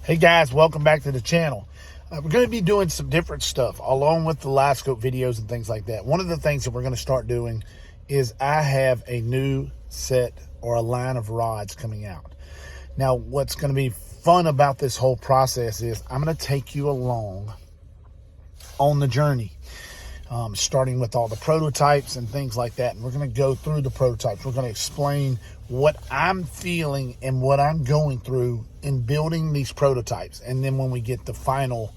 Hey guys, welcome back to the channel. We're going to be doing some different stuff along with the Livescope videos and things like that. One of the things that we're going to start doing is I have a new set or a line of rods coming out. Now, what's going to be fun about this whole process is I'm going to take you along on the journey, starting with all the prototypes and things like that. And we're going to go through the prototypes. We're going to explain what I'm feeling and what I'm going through in building these prototypes. And then when we get the final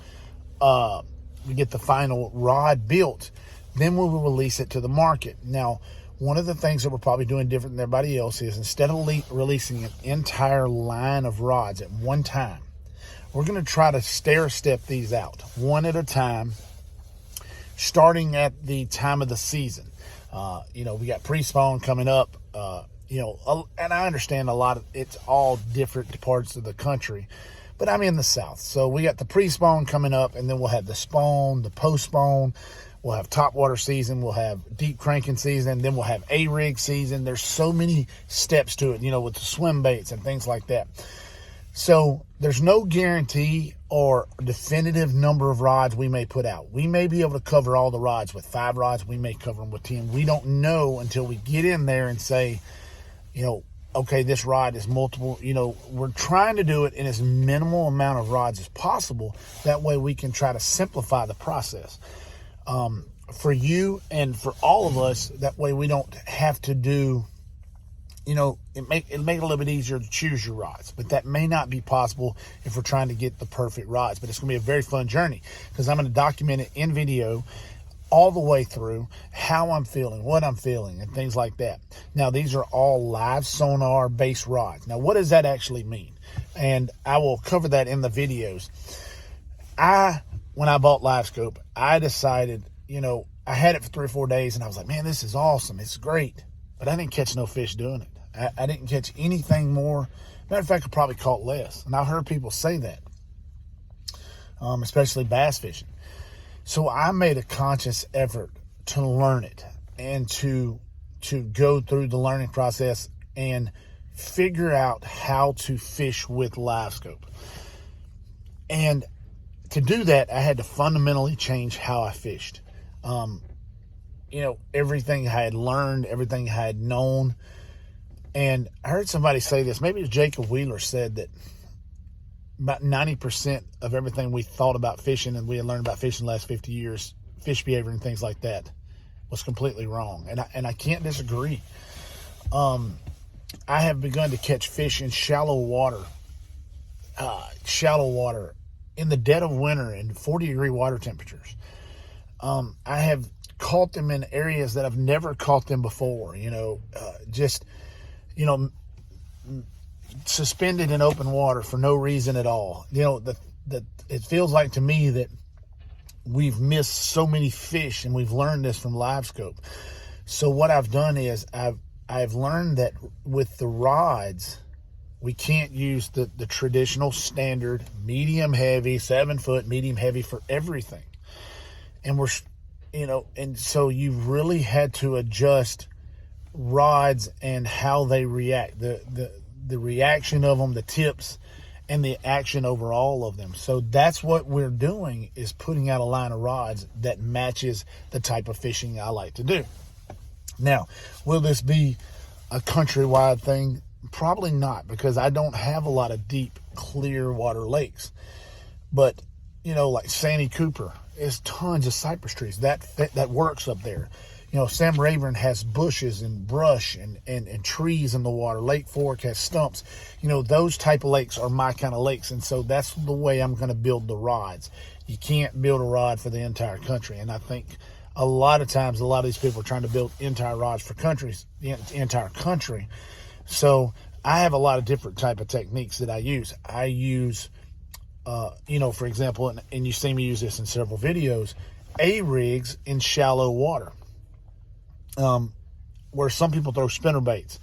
rod built, then we will release it to the market. Now, one of the things that we're probably doing different than everybody else is instead of releasing an entire line of rods at one time, we're going to try to stair step these out one at a time, starting at the time of the season. We got pre-spawn coming up, and I understand a lot of it's all different parts of the country, but I'm in the South. So we got the pre-spawn coming up, and then we'll have the spawn, the post-spawn, we'll have topwater season, we'll have deep cranking season, then we'll have A-rig season. There's so many steps to it, with the swim baits and things like that. So there's no guarantee or definitive number of rods we may put out. We may be able to cover all the rods with 5 rods. We may cover them with 10. We don't know until we get in there and say, okay, this rod is multiple. We're trying to do it in as minimal amount of rods as possible. That way we can try to simplify the process for you and for all of us. That way we don't have to do, it make it a little bit easier to choose your rods, but that may not be possible if we're trying to get the perfect rods. But it's going to be a very fun journey because I'm going to document it in video all the way through how I'm feeling, what I'm feeling, and things like that. Now, these are all live sonar based rods. Now, what does that actually mean? And I will cover that in the videos. When I bought Livescope, I decided, I had it for 3 or 4 days and I was like, man, this is awesome. It's great. But I didn't catch no fish doing it. I didn't catch anything more. Matter of fact, I probably caught less. And I've heard people say that, especially bass fishing. So I made a conscious effort to learn it and to go through the learning process and figure out how to fish with Livescope. And to do that, I had to fundamentally change how I fished. Everything I had learned, everything I had known. And I heard somebody say this, maybe it was Jacob Wheeler said that about 90% of everything we thought about fishing and we had learned about fishing the last 50 years, fish behavior and things like that, was completely wrong. And I can't disagree. I have begun to catch fish in shallow water in the dead of winter in 40-degree water temperatures. I have caught them in areas that I've never caught them before, suspended in open water for no reason at all. It feels like to me that we've missed so many fish, and we've learned this from Livescope. So what I've done is I've learned that with the rods, we can't use the traditional standard medium heavy, 7-foot medium heavy for everything. And and so you've really had to adjust rods and how they react, the reaction of them, the tips, and the action overall of them. So that's what we're doing, is putting out a line of rods that matches the type of fishing I like to do. Now, will this be a countrywide thing? Probably not, because I don't have a lot of deep, clear water lakes. But, like Sandy Cooper, there's tons of cypress trees. That works up there. Sam Rayburn has bushes and brush and trees in the water. Lake Fork has stumps. Those type of lakes are my kind of lakes. And so that's the way I'm going to build the rods. You can't build a rod for the entire country. And I think a lot of times, a lot of these people are trying to build entire rods for the entire country. So I have a lot of different type of techniques that I use. I use, for example, and you see me use this in several videos, A-rigs in shallow water. Where some people throw spinner baits,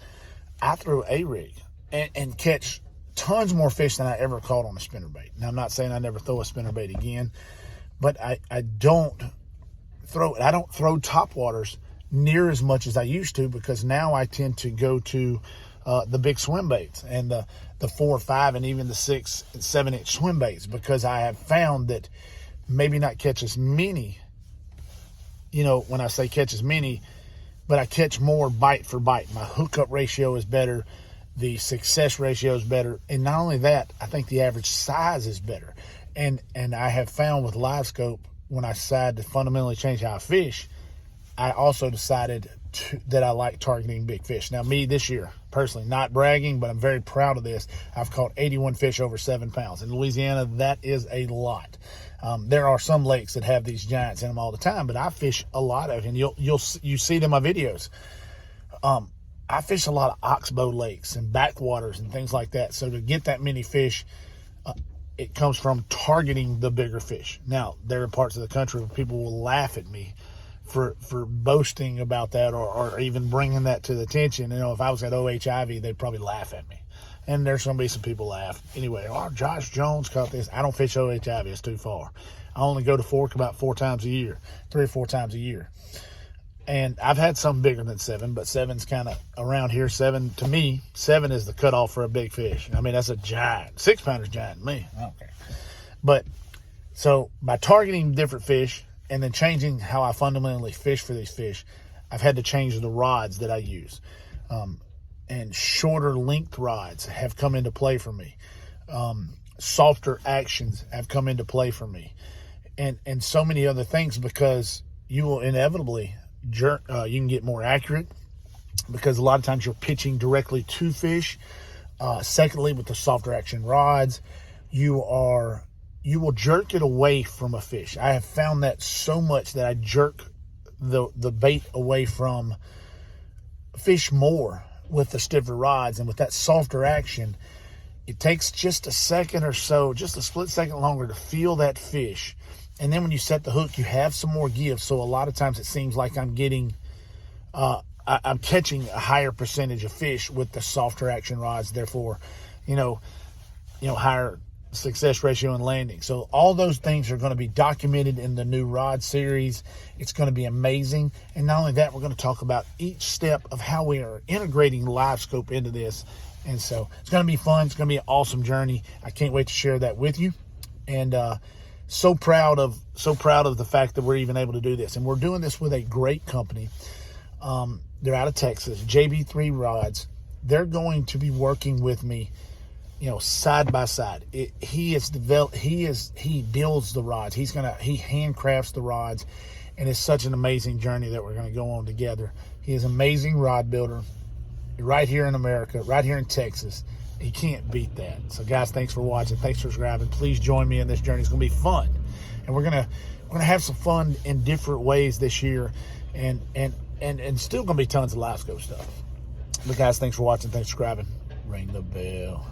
I throw A-rig and catch tons more fish than I ever caught on a spinner bait. Now, I'm not saying I never throw a spinner bait again, but I don't throw topwaters near as much as I used to, because now I tend to go to the big swim baits and the the 4 or 5 and even the 6 and 7 inch swim baits, because I have found that maybe not catch as many, when I say catch as many, but I catch more bite for bite. My hookup ratio is better. The success ratio is better. And not only that, I think the average size is better. And I have found with Livescope, when I decided to fundamentally change how I fish, I also decided that I like targeting big fish. Now, me this year, personally, not bragging, but I'm very proud of this. I've caught 81 fish over 7 pounds. In Louisiana, that is a lot. There are some lakes that have these giants in them all the time, but I fish a lot of, and you see it in my videos. I fish a lot of oxbow lakes and backwaters and things like that. So to get that many fish, it comes from targeting the bigger fish. Now, there are parts of the country where people will laugh at me for boasting about that, or even bringing that to the attention. If I was at OHIV, they'd probably laugh at me. And there's going to be some people laugh. Anyway, Josh Jones caught this. I don't fish OHIV. It's too far. I only go to Fork about 4 times a year, 3 or 4 times a year. And I've had some bigger than 7, but 7's kind of around here. 7, to me, 7 is the cutoff for a big fish. I mean, that's a giant. 6-pounder's giant to me. I don't care. But so by targeting different fish and then changing how I fundamentally fish for these fish, I've had to change the rods that I use. And shorter length rods have come into play for me. Softer actions have come into play for me. And so many other things, because you will inevitably you can get more accurate, because a lot of times you're pitching directly to fish. Secondly, with the softer action rods, you will jerk it away from a fish. I have found that so much that I jerk the bait away from fish more with the stiffer rods. And with that softer action, it takes just a second or so, just a split second longer to feel that fish. And then when you set the hook, you have some more give. So a lot of times it seems like I'm getting, I'm catching a higher percentage of fish with the softer action rods. Therefore, higher success ratio in landing. So all those things are going to be documented in the new rod series. It's going to be amazing. And not only that, we're going to talk about each step of how we are integrating Livescope into this. And so it's going to be fun. It's going to be an awesome journey. I can't wait to share that with you. And, so proud of the fact that we're even able to do this. And we're doing this with a great company. They're out of Texas, JB3 Rods. They're going to be working with me, side by side. He builds the rods. He handcrafts the rods, and it's such an amazing journey that we're going to go on together. He is an amazing rod builder right here in America, right here in Texas. You can't beat that. So guys, thanks for watching. Thanks for subscribing. Please join me in this journey. It's going to be fun. And we're going to have some fun in different ways this year, and still going to be tons of Livescope stuff. But guys, thanks for watching. Thanks for subscribing. Ring the bell.